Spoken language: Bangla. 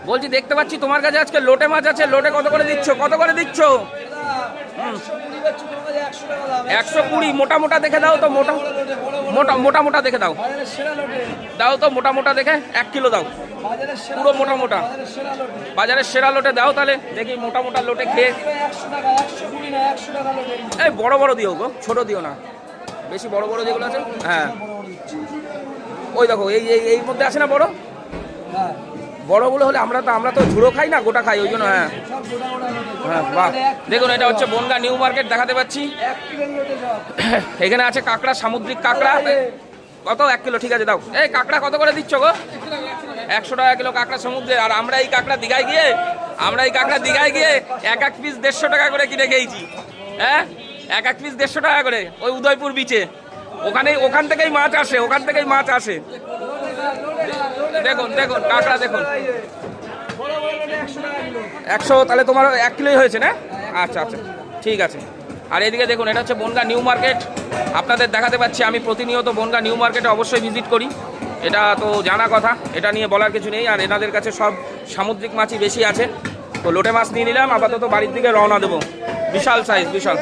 বলছি দেখতে পাচ্ছি তোমার কাছে আজকে লোটে মাছ আছে, লোটে কত করে দিচ্ছ, কত করে দিচ্ছ? 120, মোটা মোটা দেখে দাও তো, মোটা মোটা মোটা মোটা দেখে দাও, দাও তো মোটা মোটা দেখে 1 কিলো দাও, পুরো মোটা মোটা বাজারের সেরা লোটে দাও। তাহলে দেখি মোটা মোটা লোটে খেয়ে। এই বড় বড় দিও গো, ছোট দিও না, বেশি বড় বড় যেগুলো আছে। হ্যাঁ ওই দেখো এই এই মধ্যে আছে না বড়, বড়গুলো হলে আমরা তো ঝুড়ো খাই না, গোটা খাই, ওই জন্য। হ্যাঁ হ্যাঁ বাহ, দেখুন এটা হচ্ছে বনগাঁ নিউ মার্কেট দেখাতে পাচ্ছি। এখানে আছে কাঁকড়া, সামুদ্রিক কাঁকড়া। কত? 1 কিলো, ঠিক আছে দাও। এই কাঁকড়া কত করে দিচ্ছ গো? 100 টাকা কিলো কাঁকড়া সমুদ্রে। আর আমরা এই কাঁকড়া দীঘায় গিয়ে এক এক পিস 150 টাকা করে কিনে খেয়েছি। হ্যাঁ, এক এক পিস 150 টাকা করে, ওই উদয়পুর বিচে। ওখান থেকেই মাছ আসে। দেখুন দেখুন কাঁকড়া দেখুন, 100, তাহলে তোমার 1 কিলোই হয়েছে না? আচ্ছা আচ্ছা ঠিক আছে। আর এদিকে দেখুন, এটা হচ্ছে বনগাঁ নিউ মার্কেট, আপনাদের দেখাতে পাচ্ছি। আমি প্রতিনিয়ত বনগাঁ নিউ মার্কেটে অবশ্যই ভিজিট করি, এটা তো জানা কথা, এটা নিয়ে বলার কিছু নেই। আর এনাদের কাছে সব সামুদ্রিক মাছই বেশি আছে। তো লোটে মাছ নিয়ে নিলাম, আপাতত বাড়ির দিকে রওনা দেবো। বিশাল সাইজ, বিশাল।